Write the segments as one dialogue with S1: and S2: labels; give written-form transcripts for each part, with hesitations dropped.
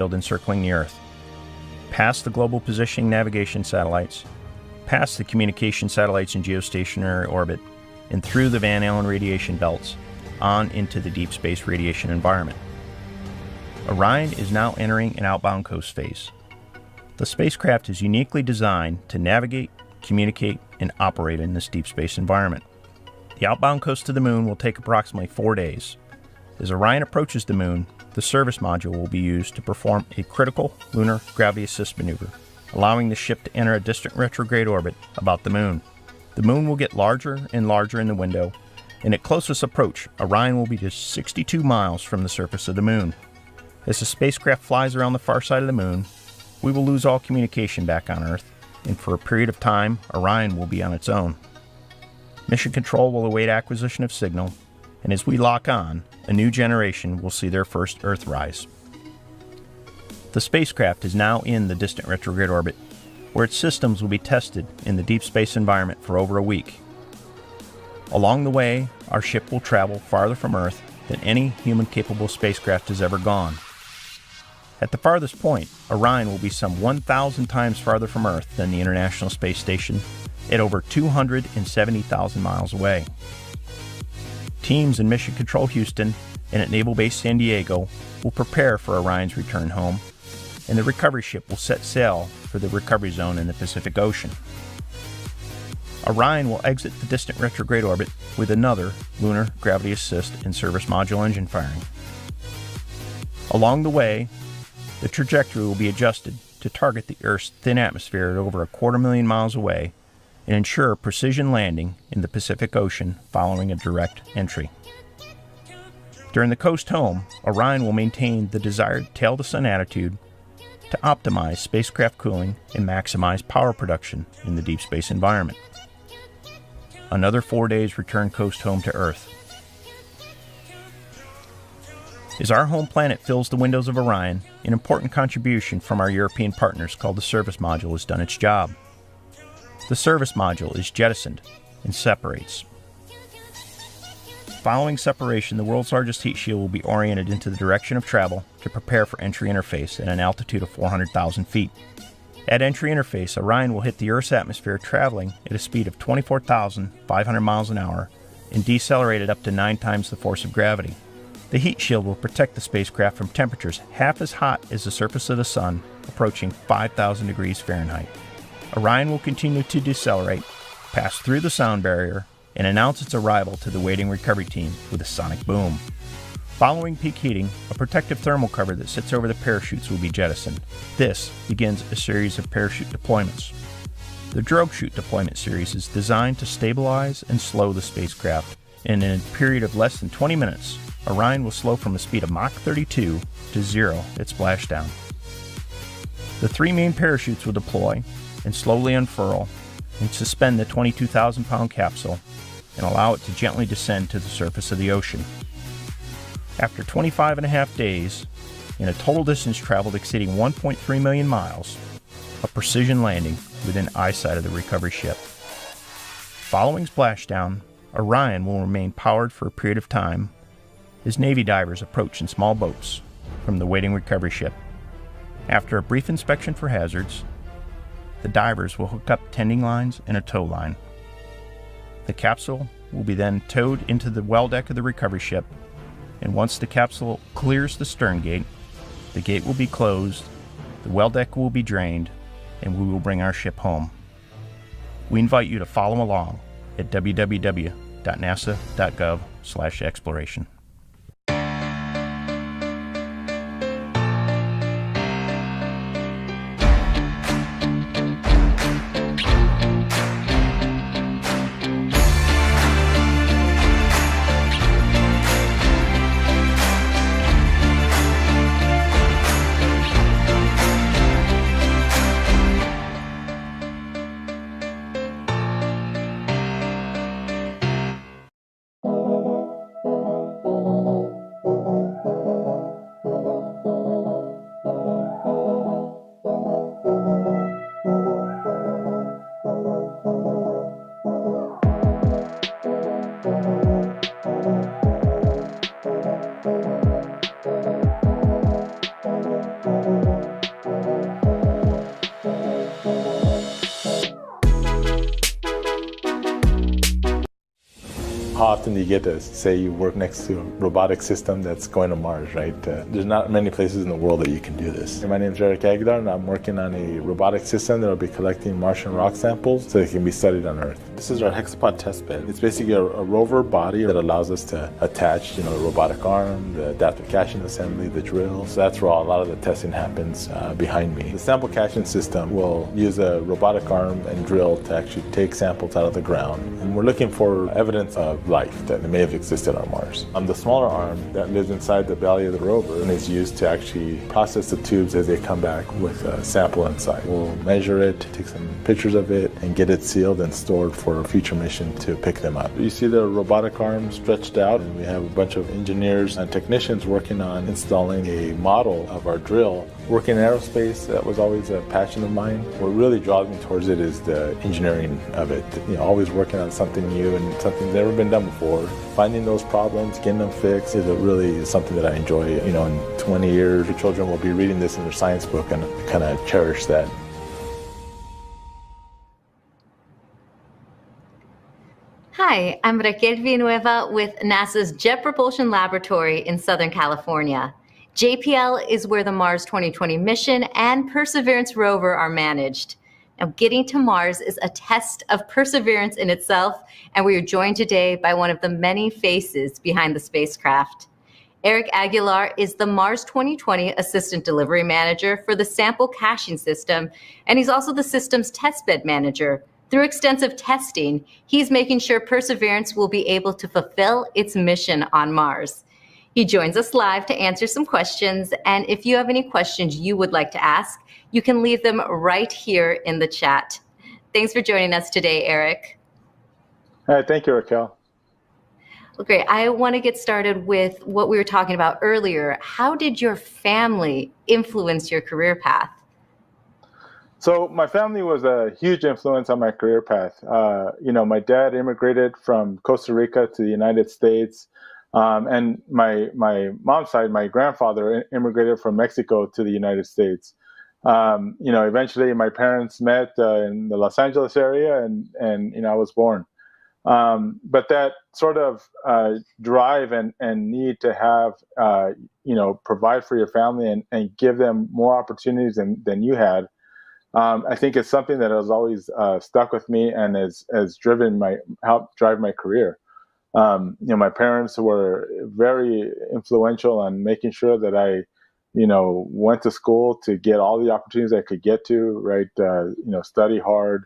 S1: field encircling the Earth, past the global positioning navigation satellites, past the communication satellites in geostationary orbit, and through the Van Allen radiation belts, on into the deep space radiation environment. Orion is now entering an outbound coast phase. The spacecraft is uniquely designed to navigate, communicate, and operate in this deep space environment. The outbound coast to the Moon will take approximately 4 days. As Orion approaches the Moon, the service module will be used to perform a critical lunar gravity assist maneuver, allowing the ship to enter a distant retrograde orbit about the Moon. The Moon will get larger and larger in the window, and at closest approach, Orion will be just 62 miles from the surface of the Moon. As the spacecraft flies around the far side of the Moon, we will lose all communication back on Earth, and for a period of time, Orion will be on its own. Mission Control will await acquisition of signal, and as we lock on, a new generation will see their first Earthrise. The spacecraft is now in the distant retrograde orbit, where its systems will be tested in the deep space environment for over a week. Along the way, our ship will travel farther from Earth than any human-capable spacecraft has ever gone. At the farthest point, Orion will be some 1,000 times farther from Earth than the International Space Station, at over 270,000 miles away. Teams in Mission Control Houston and at Naval Base San Diego will prepare for Orion's return home, and the recovery ship will set sail for the recovery zone in the Pacific Ocean. Orion will exit the distant retrograde orbit with another lunar gravity assist and service module engine firing. Along the way, the trajectory will be adjusted to target the Earth's thin atmosphere at over 250,000 miles away and ensure precision landing in the Pacific Ocean following a direct entry. During the coast home, Orion will maintain the desired tail-to-sun attitude to optimize spacecraft cooling and maximize power production in the deep space environment. Another 4 days return coast home to Earth. As our home planet fills the windows of Orion, an important contribution from our European partners called the service module has done its job. The service module is jettisoned and separates. Following separation, the world's largest heat shield will be oriented into the direction of travel to prepare for entry interface at an altitude of 400,000 feet. At entry interface, Orion will hit the Earth's atmosphere traveling at a speed of 24,500 miles an hour and decelerate at up to 9 times the force of gravity. The heat shield will protect the spacecraft from temperatures half as hot as the surface of the Sun, approaching 5,000 degrees Fahrenheit. Orion will continue to decelerate, pass through the sound barrier, and announce its arrival to the waiting recovery team with a sonic boom. Following peak heating, a protective thermal cover that sits over the parachutes will be jettisoned. This begins a series of parachute deployments. The drogue chute deployment series is designed to stabilize and slow the spacecraft, and in a period of less than 20 minutes, Orion will slow from a speed of Mach 32 to 0 at splashdown. The 3 main parachutes will deploy and slowly unfurl and suspend the 22,000-pound capsule and allow it to gently descend to the surface of the ocean. After 25.5 days, and a total distance traveled exceeding 1.3 million miles, a precision landing within eyesight of the recovery ship. Following splashdown, Orion will remain powered for a period of time as Navy divers approach in small boats from the waiting recovery ship. After a brief inspection for hazards, the divers will hook up tending lines and a tow line. The capsule will be then towed into the well deck of the recovery ship, and once the capsule clears the stern gate, the gate will be closed, the well deck will be drained, and we will bring our ship home. We invite you to follow along at www.nasa.gov/exploration.
S2: often do you get to say you work next to a robotic system that's going to Mars, right? There's not many places in the world that you can do this. My name is Eric Aguilar, and I'm working on a robotic system that will be collecting Martian rock samples so they can be studied on Earth. This is our hexapod test bed. It's basically a rover body that allows us to attach, the robotic arm, the adaptive caching assembly, the drill. So that's where a lot of the testing happens behind me. The sample caching system will use a robotic arm and drill to actually take samples out of the ground. And we're looking for evidence of life that may have existed on Mars. The smaller arm that lives inside the belly of the rover and is used to actually process the tubes as they come back with a sample inside. We'll measure it, take some pictures of it, and get it sealed and stored for a future mission to pick them up. You see the robotic arm stretched out, and we have a bunch of engineers and technicians working on installing a model of our drill. Working in aerospace, that was always a passion of mine. What really draws me towards it is the engineering of it. Always working on something new and something that's never been done before. Finding those problems, getting them fixed, is really something that I enjoy. In 20 years, the children will be reading this in their science book, and I kind of cherish that.
S3: Hi, I'm Raquel Villanueva with NASA's Jet Propulsion Laboratory in Southern California. JPL is where the Mars 2020 mission and Perseverance rover are managed. Now, getting to Mars is a test of perseverance in itself, and we are joined today by one of the many faces behind the spacecraft. Eric Aguilar is the Mars 2020 Assistant Delivery Manager for the Sample Caching System, and he's also the system's testbed manager. Through extensive testing, he's making sure Perseverance will be able to fulfill its mission on Mars. He joins us live to answer some questions, and if you have any questions you would like to ask, you can leave them right here in the chat. Thanks for joining us today, Eric.
S2: Hi, thank you, Raquel.
S3: Well, great. I want to get started with what we were talking about earlier. How did your family influence your career path?
S2: So my family was a huge influence on my career path. My dad immigrated from Costa Rica to the United States. And my mom's side, my grandfather immigrated from Mexico to the United States. Eventually my parents met in the Los Angeles area, and I was born. But that sort of drive and need to have, provide for your family and give them more opportunities than you had, I think it's something that has always stuck with me and has helped drive my career. My parents were very influential on making sure that I, went to school to get all the opportunities I could get to, right? Study hard,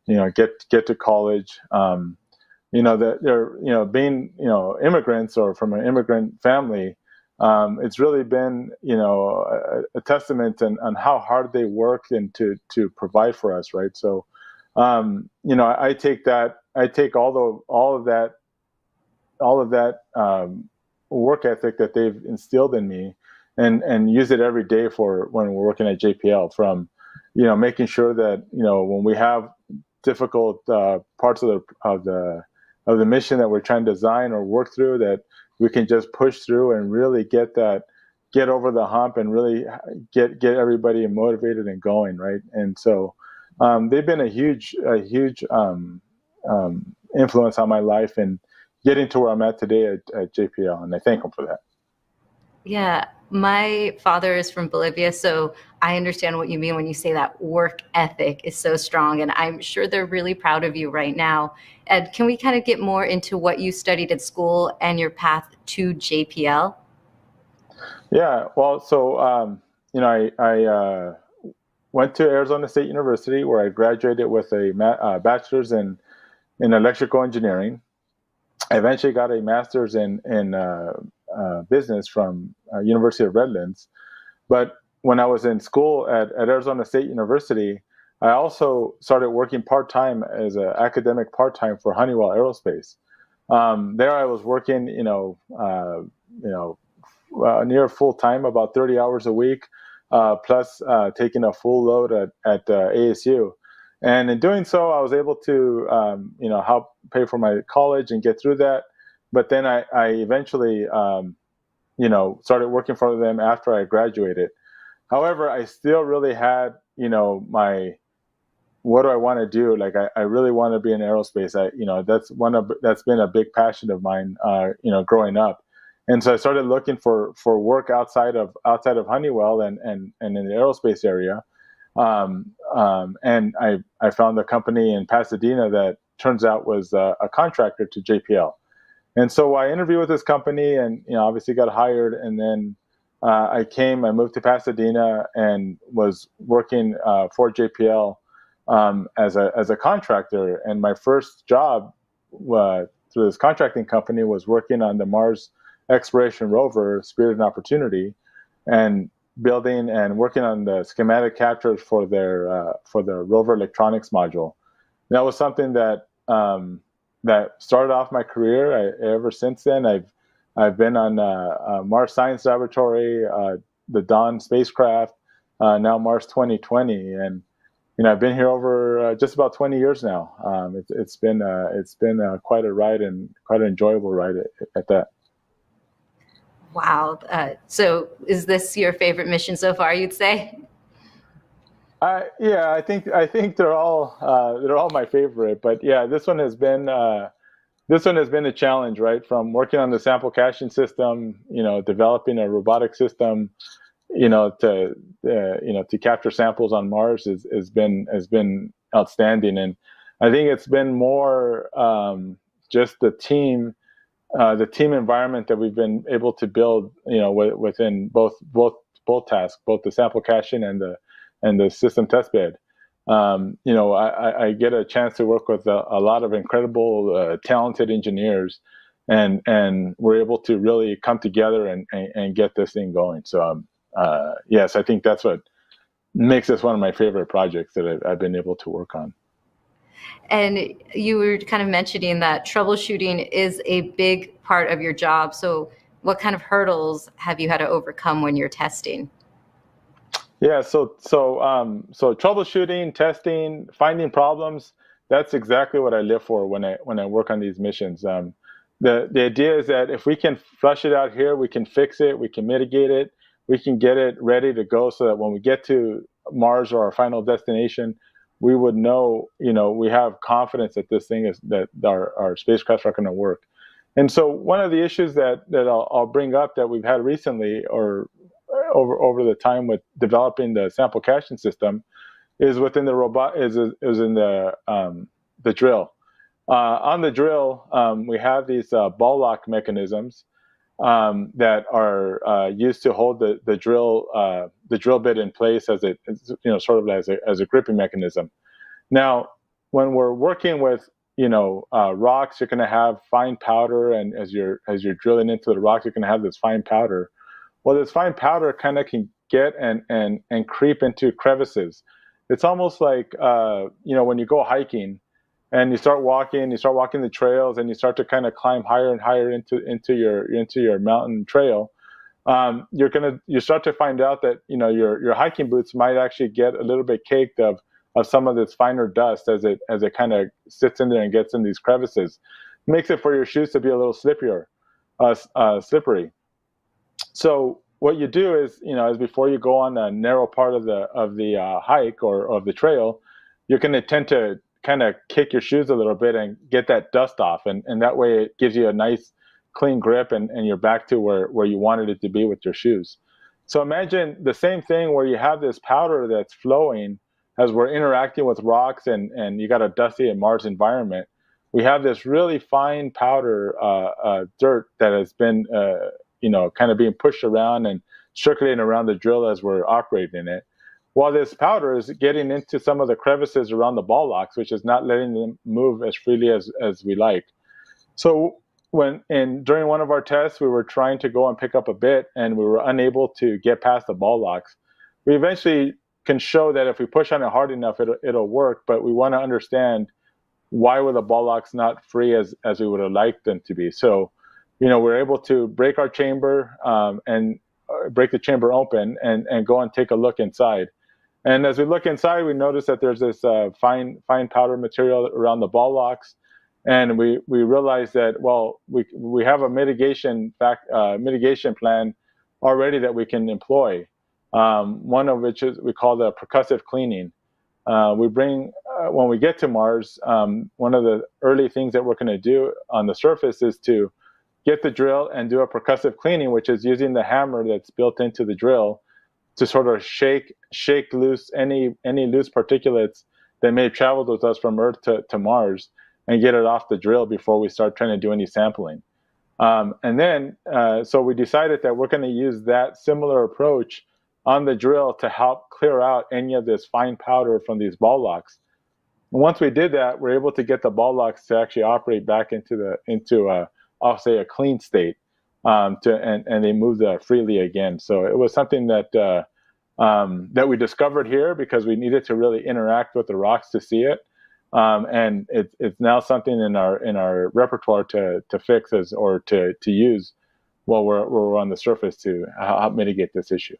S2: get to college. That they're, being, immigrants or from an immigrant family, it's really been, a testament on how hard they work and to provide for us, right? So, I take all of that work ethic that they've instilled in me and use it every day for when we're working at JPL, from, making sure that, when we have difficult parts of the mission that we're trying to design or work through, that we can just push through and really get over the hump and really get everybody motivated and going, right? And so they've been a huge influence on my life and getting to where I'm at today at JPL, and I thank them for that.
S3: Yeah, my father is from Bolivia, so I understand what you mean when you say that work ethic is so strong, and I'm sure they're really proud of you right now. Ed, can we kind of get more into what you studied at school and your path to JPL?
S2: Yeah, well, so I went to Arizona State University, where I graduated with a bachelor's in electrical engineering. I eventually got a master's in business from University of Redlands. But when I was in school at Arizona State University, I also started working part-time as an academic part-time for Honeywell Aerospace. There I was working, near full-time, about 30 hours a week, plus taking a full load at ASU. And in doing so, I was able to, help pay for my college and get through that. But then I eventually, started working for them after I graduated. However, I still really had, what do I want to do? Like, I really want to be in aerospace. That's been a big passion of mine, growing up. And so I started looking for work outside of Honeywell and in the aerospace area. And I found a company in Pasadena that turns out was a contractor to JPL. And so I interviewed with this company, and obviously got hired. And then I moved to Pasadena and was working for JPL as a contractor. And my first job through this contracting company was working on the Mars exploration rover Spirit and Opportunity, and building and working on the schematic captures for their rover electronics module. And that was something that started off my career. Ever since then, I've been on Mars Science Laboratory, the Dawn spacecraft, now Mars 2020, and I've been here over just about 20 years now. It's been quite a ride, and quite an enjoyable ride at that.
S3: Wow. So is this your favorite mission so far, you'd say?
S2: Yeah, I think they're all my favorite, but yeah, this one has been a challenge, right? From working on the sample caching system, developing a robotic system, to capture samples on Mars has been outstanding. And I think it's been more just the team environment that we've been able to build, within both tasks, both the sample caching and the system testbed. I get a chance to work with a lot of incredible, talented engineers, and we're able to really come together and get this thing going. So, yes, I think that's what makes this one of my favorite projects that I've been able to work on.
S3: And you were kind of mentioning that troubleshooting is a big part of your job. So what kind of hurdles have you had to overcome when you're testing?
S2: Yeah, so troubleshooting, testing, finding problems, that's exactly what I live for when I work on these missions. The idea is that if we can flush it out here, we can fix it, we can mitigate it, we can get it ready to go, so that when we get to Mars or our final destination, we would know, we have confidence that that our spacecraft are going to work. And so one of the issues that I'll bring up that we've had recently, or over the time with developing the sample caching system, is within the robot is in the drill. On the drill, we have these ball lock mechanisms that are used to hold the drill bit in place as sort of as a gripping mechanism. Now, when we're working with rocks, you're going to have fine powder, and as you're drilling into the rocks, you're going to have this fine powder. Well, this fine powder kind of can get and creep into crevices. It's almost like when you go hiking and you start walking the trails, and you start to kind of climb higher and higher into your mountain trail. You start to find out that your hiking boots might actually get a little bit caked of some of this finer dust as it kind of sits in there and gets in these crevices. Makes it for your shoes to be a little slippery. So what you do is before you go on a narrow part of the hike or of the trail, you're going to tend to kind of kick your shoes a little bit and get that dust off, and that way it gives you a nice clean grip, and you're back to where you wanted it to be with your shoes. So imagine the same thing where you have this powder that's flowing as we're interacting with rocks, and you got a dusty and Mars environment. We have this really fine powder, dirt that has been kind of being pushed around and circulating around the drill as we're operating it. While this powder is getting into some of the crevices around the ball locks, which is not letting them move as freely as we like. So during one of our tests, we were trying to go and pick up a bit, and we were unable to get past the ball locks. We eventually can show that if we push on it hard enough, it'll work, but we want to understand why were the ball locks not free as we would have liked them to be. So, we're able to break our chamber and break the chamber open and go and take a look inside. And as we look inside, we notice that there's this fine powder material around the ball locks, and we realize that we have a mitigation plan already that we can employ. One of which is we call the percussive cleaning. We bring when we get to Mars, one of the early things that we're going to do on the surface is to get the drill and do a percussive cleaning, which is using the hammer that's built into the drill to sort of shake loose any loose particulates that may have traveled with us from Earth to Mars and get it off the drill before we start trying to do any sampling. And then, so we decided that we're going to use that similar approach on the drill to help clear out any of this fine powder from these ball locks. And once we did that, we're able to get the ball locks to actually operate back into I'll say a clean state, and they moved freely again. So it was something that we discovered here because we needed to really interact with the rocks to see it. And it's now something in our repertoire to fix or to use while we're on the surface to help mitigate this issue.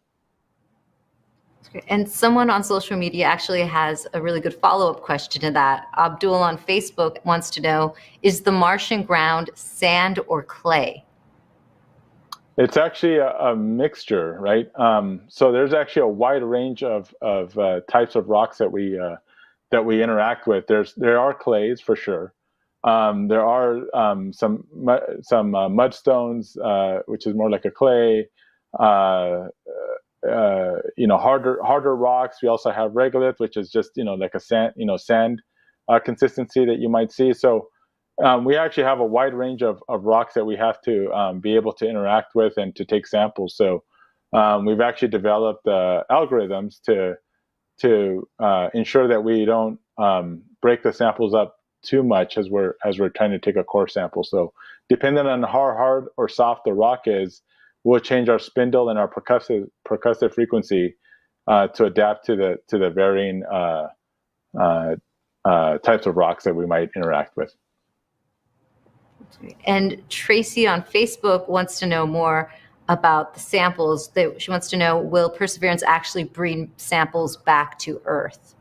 S3: And someone on social media actually has a really good follow-up question to that. Abdul on Facebook wants to know, is the Martian ground sand or clay?
S2: It's actually a mixture, right? So there's actually a wide range of types of rocks that we interact with. There are clays for sure. There are some mudstones, which is more like a clay. Harder rocks. We also have regolith, which is just like a sand consistency that you might see. So we actually have a wide range of rocks that we have to be able to interact with and to take samples. So we've actually developed algorithms to ensure that we don't break the samples up too much as we're trying to take a core sample. So depending on how hard or soft the rock is, we'll change our spindle and our percussive frequency to adapt to the varying types of rocks that we might interact with.
S3: And Tracy on Facebook wants to know more about the samples. She wants to know, will Perseverance actually bring samples back to Earth?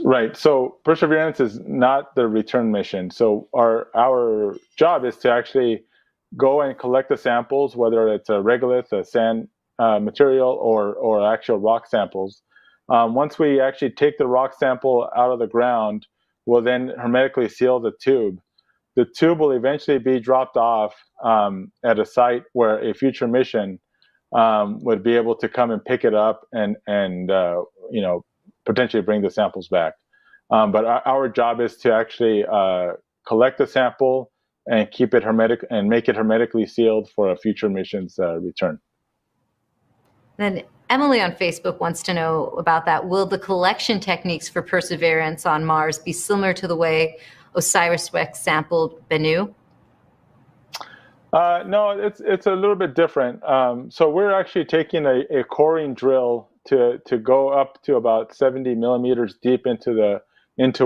S2: Right. So Perseverance is not the return mission. So our job is to actually go and collect the samples, whether it's a regolith, a sand material, or actual rock samples. Once we actually take the rock sample out of the ground, we'll then hermetically seal the tube. The tube will eventually be dropped off at a site where a future mission would be able to come and pick it up and potentially bring the samples back. But our job is to actually collect the sample and keep it hermetic and make it hermetically sealed for a future mission's return.
S3: Then Emily on Facebook wants to know about that. Will the collection techniques for Perseverance on Mars be similar to the way OSIRIS-REx sampled Bennu?
S2: No, it's a little bit different. So we're actually taking a coring drill to go up to about 70 millimeters deep into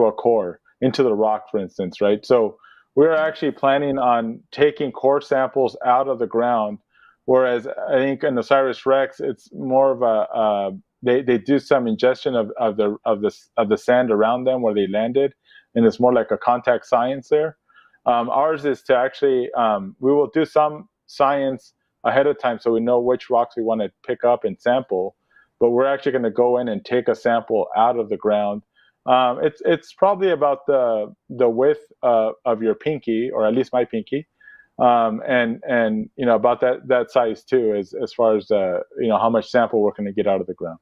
S2: a core, into the rock, for instance, right? So we're actually planning on taking core samples out of the ground, whereas I think in the OSIRIS-REx, it's more of they do some ingestion of the sand around them where they landed, and it's more like a contact science there. Ours is to actually we will do some science ahead of time so we know which rocks we want to pick up and sample, but we're actually going to go in and take a sample out of the ground. It's probably about the width of your pinky, or at least my pinky, and about that size too, as far as how much sample we're going to get out of the ground.